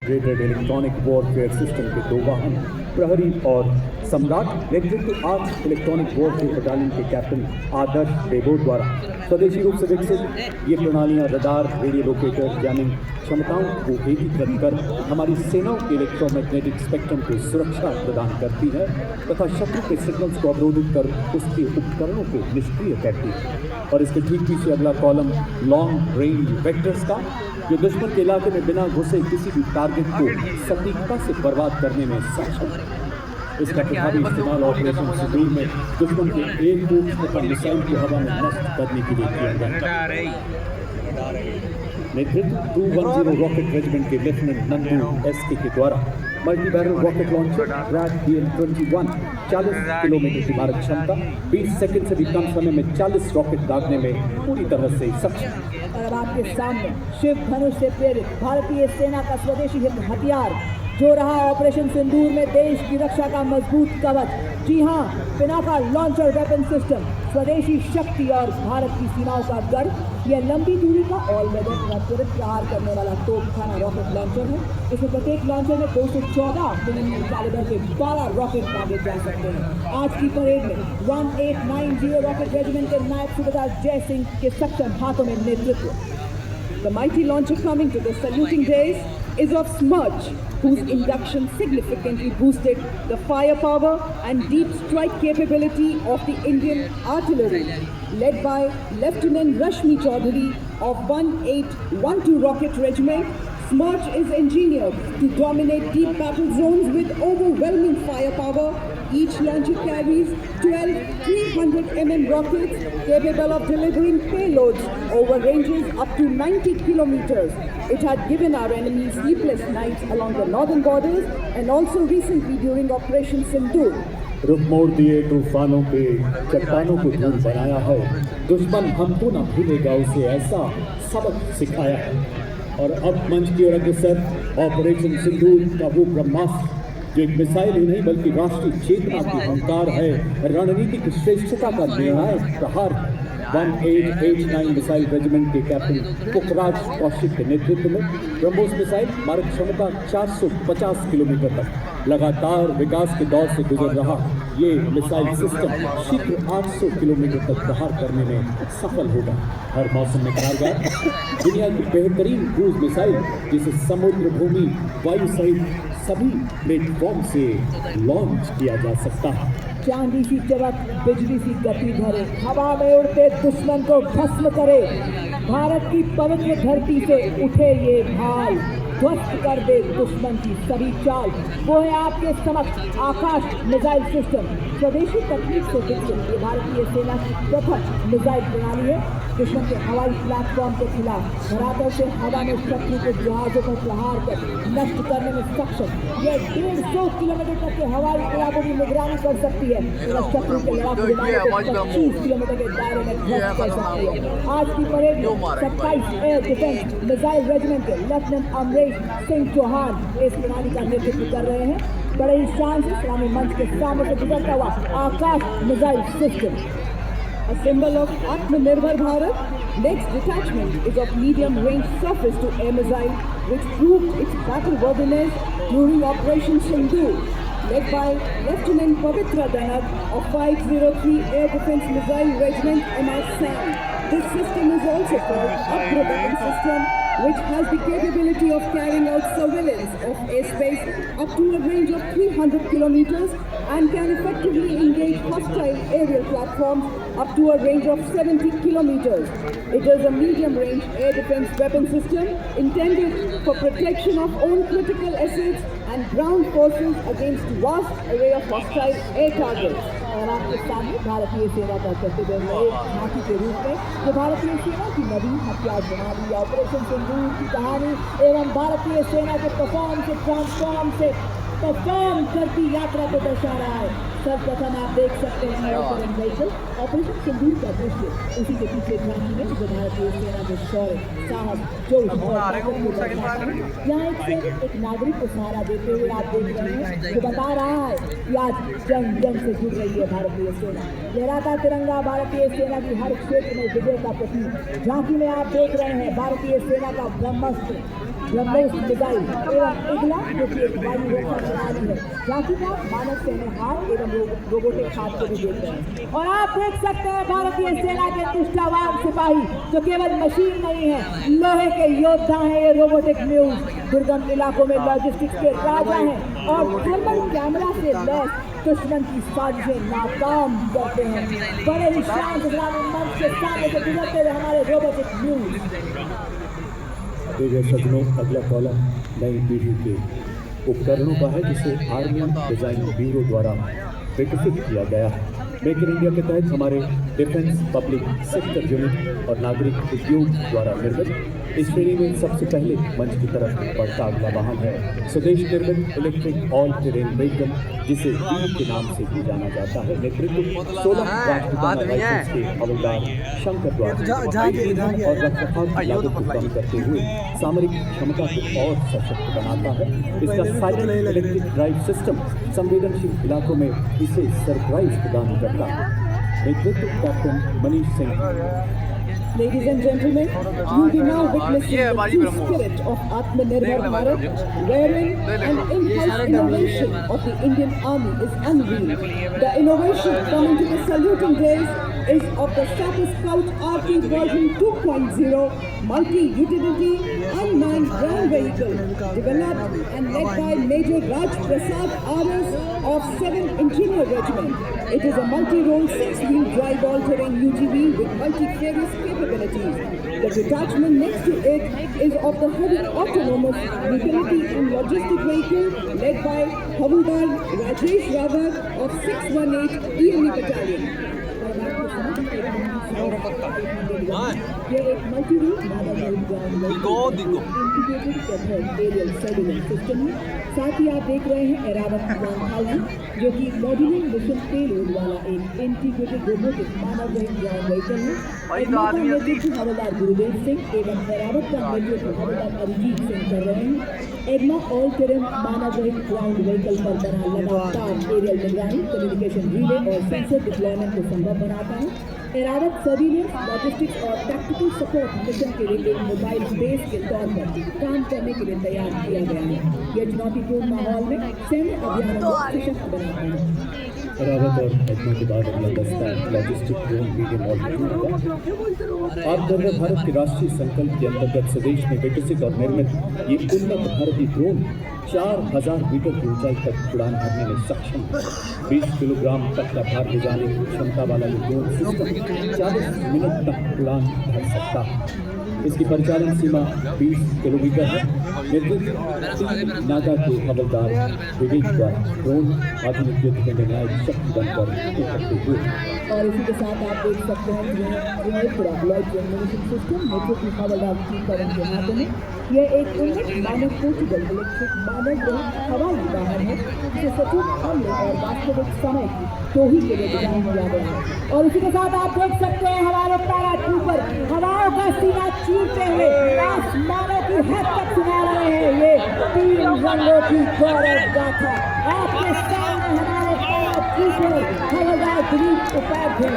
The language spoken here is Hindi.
इंटीग्रेटेड इलेक्ट्रॉनिक वॉरफेयर सिस्टम के 2 वाहन प्रहरी और सम्राट नेतृत्व 8 इलेक्ट्रॉनिक वॉरफेयर बटालियन के कैप्टन आदर्श देबो द्वारा स्वदेशी रूप से विकसित ये प्रणालियां रडार, रेडियो लोकेटर, जैमिंग क्षमताओं को एकीकृत कर हमारी सेनाओं के इलेक्ट्रोमैग्नेटिक स्पेक्ट्रम को सुरक्षा प्रदान करती है तथा शत्रु के सिग्नल्स को अवरोधित कर उसके उपकरणों को निष्क्रिय करती है। और इसके ठीक पीछे अगला कॉलम लॉन्ग रेंज वेक्टर्स का, जो दुश्मन के इलाके में बिना घुसे किसी भी टारगेट को सटीकता से बर्बाद करने में सक्षम है। इसका प्रभावी इस्तेमाल ऑपरेशन सिंदूर में दुश्मन के एक तथा मिसाइल को हवा में नष्ट करने के लिए किया गया। नेतृत्व 210 रॉकेट रेजिमेंट के लेफ्टिनेंट नंदू एसके के द्वारा multi barrel rocket launcher drag BM-21 40 kilometre की मारक क्षमता 20 सेकंड से भी कम समय में 40 रॉकेट दागने में पूरी तरह से सक्षम। और अब आपके सामने शिव धनुष से प्रेरित भारतीय सेना का स्वदेशी हथियार जो रहा ऑपरेशन सिंदूर में देश की रक्षा का मजबूत कवच। जी हाँ, पिनाका लॉन्चर वेपन सिस्टम, स्वदेशी शक्ति और भारत की सीमाओं का गर्व। यह लंबी दूरी का ऑल वेदर त्वरित प्रहार करने वाला तोपखाना रॉकेट लॉन्चर है। इसमें प्रत्येक लॉन्चर में 214 मिलीमीटर कैलिबर के 12 रॉकेट दागे जा सकते हैं। आज की परेड में 1890 रॉकेट रेजिमेंट के नायब सूबेदार जय सिंह के सक्षम हाथों में नेतृत्व। The mighty launcher coming to the saluting days is of Smerch, whose induction significantly boosted the firepower and deep strike capability of the Indian artillery, led by Lieutenant Rashmi Chaudhary of 1812 Rocket Regiment. Smerch is engineered to dominate deep battle zones with overwhelming firepower. Each launcher carries 12 300 mm rockets capable of delivering payloads over ranges up to 90 kilometers. It had given our enemy sleepless nights along the northern borders and also recently during Operation Sindoor. रुख मोड़ दिए तूफानों पे चट्टानों को धूल बनाया है, दुश्मन हमको न भूलेगा, उसे ऐसा सबक सिखाया है। और अब मंच की ओर अग्रसर ऑपरेशन सिंदूर का वो ब्रह्मास्त्र जो एक मिसाइल ही नहीं बल्कि राष्ट्रीय चेतना की अहंकार है, रणनीतिक श्रेष्ठता का निर्णायक प्रहार है। 1889 मिसाइल रेजिमेंट के कैप्टन पुखराज कौशिक के नेतृत्व में ब्रह्मोस मिसाइल मारक क्षमता 450 किलोमीटर तक लगातार विकास के दौर से गुजर रहा ये मिसाइल सिस्टम शीघ्र 800 किलोमीटर तक प्रहार करने में सफल होगा। हर मौसम में कारगर दुनिया की बेहतरीन क्रूज मिसाइल जिसे समुद्र, भूमि, वायु सहित सभी प्लेटफॉर्म से लॉन्च किया जा सकता है। चांदी सी चमक, बिजली सी गति भरे, हवा में उड़ते दुश्मन को भस्म करे। भारत की पवित्र धरती से उठे ये भाई, ध्वस्त कर दे दुश्मन की सभी चाल। वो है आपके समक्ष आकाश मिसाइल सिस्टम, स्वदेशी तकनीक से विकसित ये भारतीय सेना की प्रथम मिसाइल प्रणाली है। दुश्मन के हवाई प्लेटफॉर्म के खिलाफ धरातल से हवा में शत्रु के जहाजों पर प्रहार कर नष्ट करने में सक्षम। यह 150 किलोमीटर तक के हवाई इलाकों की निगरानी कर सकती है। शत्रु के लड़ाकू विमानों को 25 किलोमीटर के दायरे में ध्वस्त कर सकती है। आज की परेड में 27 एयर डिफेंस मिसाइल रेजिमेंट के लेफ्टिनेंट अमरेश सिंह चौहान इस प्रणाली का नेतृत्व कर रहे हैं। बड़े ही शान से सलामी मंच के सामने से गुजरता हुआ Akash missile system, a symbol of Atmanirbhar Bharat. Next detachment is of medium range surface to air missile which proved its battle worthiness during Operation Sindoor, led by Lieutenant Pavitra Danak of 503 Air Defence Missile Regiment MR-SAM. This system is also called Agra Weapon System, which has the capability of carrying out surveillance of airspace up to a range of 300 kilometers and can effectively engage hostile aerial platforms up to a range of 70 kilometers. It is a medium-range air defense weapon system intended for protection of own critical assets and ground forces against vast array of hostile air targets. और आपके सामने भारतीय सेना का कर्तव्य एक झांकी के रूप में जो भारतीय सेना की नवीन हथियार प्रणाली ऑपरेशन सिंदूर की कहानी एवं भारतीय सेना के परफॉर्म से ट्रांसफॉर्म से परफॉर्म करती यात्रा को दर्शा रहा है। सर्वप्रथम आप देख सकते हैं ऑपरेशन सिंदूर का दृश्य, उसी के पीछे झांकी में जो भारतीय सेना के शौर्य, साहस, जोश और यहाँ एक नागरिक को सहारा देते हुए आप देख रहे हैं जो बता रहा है कि आज जंग जंग से जुड़ रही है भारतीय सेना। लहराता तिरंगा भारतीय सेना की हर क्षेत्र में विजय का प्रतीक। झांकी में आप देख रहे हैं भारतीय सेना का ब्रह्मास्त्र ब्रह्मोस मिसाइल एवं इगला जो कि एक वायु रक्षा प्रणाली है, साथ ही साथ मानव सेना हाथ एवं रोबोटिक हाथ को भी देख रहे हैं। और आप देख सकते हैं भारतीय सेना के निष्ठावान सिपाही जो केवल मशीन नहीं है, लोहे के योद्धा हैं। ये रोबोटिक म्यूज दुर्गम इलाकों में लॉजिस्टिक्स के राजा हैं और थर्मल कैमरा से लैस दुश्मन की साजिशें नाकाम करते हैं। बड़े ही शांत ग्रामीण मंच के सामने से गुजरते हुए हमारे रोबोटिक म्यूज। देखिए सज्जनों, अगला कॉलम नई पीढ़ी के उपकरणों का है जिसे आर्मी डिजाइन ब्यूरो द्वारा विकसित किया गया है। मेक इन इंडिया के तहत हमारे डिफेंस पब्लिक सेक्टर यूनिट और नागरिक उद्योग द्वारा निर्मित इस श्रेणी में सबसे पहले मंच की तरफ बढ़ता अगला वाहन है स्वदेश निर्मित इलेक्ट्रिक ऑल टेरेन व्हीकल जिसे वीर के नाम से भी जाना जाता है। नेतृत्व 16 राष्ट्रपति राइफल्स के हवलदार शंकर द्वारा और रखरखाव की लागत को कम करते हुए सामरिक क्षमता को और सशक्त बनाता है। इसका साइकिल इलेक्ट्रिक ड्राइव सिस्टम संवेदनशील इलाकों में इसे सरप्राइज प्रदान करता है। नेतृत्व captain Manish Singh. Ladies and gentlemen, you will now witness the true spirit of Atmanirbhar Bharat, wherein an in-house innovation of the Indian Army is unveiled. The innovation coming to the saluting days is of the Sapper Scout RT version 2.0 multi-utility unmanned ground vehicle developed and led by Major Raj Prasad RS of 7th Engineer Regiment. It is a multi-role 6-wheel drive all-terrain UGV with multi-various capabilities. The detachment next to it is of the heavy autonomous utility and logistic vehicle led by Havildar Rajesh Rawat of 618 EME Battalion. ये एक multi route model ground integrated cathode aerial surveillance system है। साथ ही आप देख रहे हैं एरावत 1000 जो कि मॉड्यूलर मिशन पेलोड वाला एक इंटीग्रेटेड रोबोटिक मानव रहित ग्राउंड व्हीकल है। एडमा का नेतृत्व हवलदार गुरुदेव सिंह एवं एरावत का नेतृत्व हवलदार अरिजीत सिंह कर रहे हैं। एडमा ऑल टेरेन मानव रहित ग्राउंड व्हीकल पर बना लगातार एरियल निगरानी, कम्युनिकेशन रिले और सेंसर डिप्लॉयमेंट को संभव बनाता है। एरावत सर्विलेंस, लॉजिस्टिक्स और टैक्टिकल सपोर्ट मिशन के लिए एक मोबाइल बेस के तौर पर काम करने के लिए तैयार किया गया है। यह चुनौतीपूर्ण माहौल में सैन्य अभियानों को सशक्त बनाता है। एरावत और एडमा के बाद अगला दस्ता लॉजिस्टिक ड्रोन मीडियम ऑल्टीट्यूड का। आत्मनिर्भर भारत के राष्ट्रीय संकल्प के अंतर्गत स्वदेश में विकसित और निर्मित ये उन्नत भारतीय ड्रोन 4000 मीटर की ऊंचाई तक उड़ान भरने में सक्षम है। 20 किलोग्राम तक का भार ले जाने की क्षमता वाला ये ड्रोन सिस्टम 40 मिनट तक उड़ान भर सकता है। इसकी परिचालन सीमा 20 किलोमीटर है। नेतृत्व नागा के हवलदार विवेक द्वारा ड्रोन आधुनिक युद्ध में निर्णायक शक्ति बनकर उभरते हुए। और इसी के साथ आप देख सकते हैं सिस्टम नेतृत्व हवलदार की करण के हाथों में। यह एक उन्नत मानव पोर्टेबल इलेक्ट्रिक मानव रहित हवाई वाहन है जिसे सटीक हमले और वास्तविक समय की टोही के लिए डिजाइन किया गया है। और इसी के साथ आप देख सकते हैं हमारे पैराट्रूपर हवाओं का सीना चीरते हुए आसमानों की हद तक सुना रहे हैं ये 3 रंगों की गौरव गाथा। आपके सामने हमारे पैराट्रूपर हवलदार दिलीप उपाध्याय।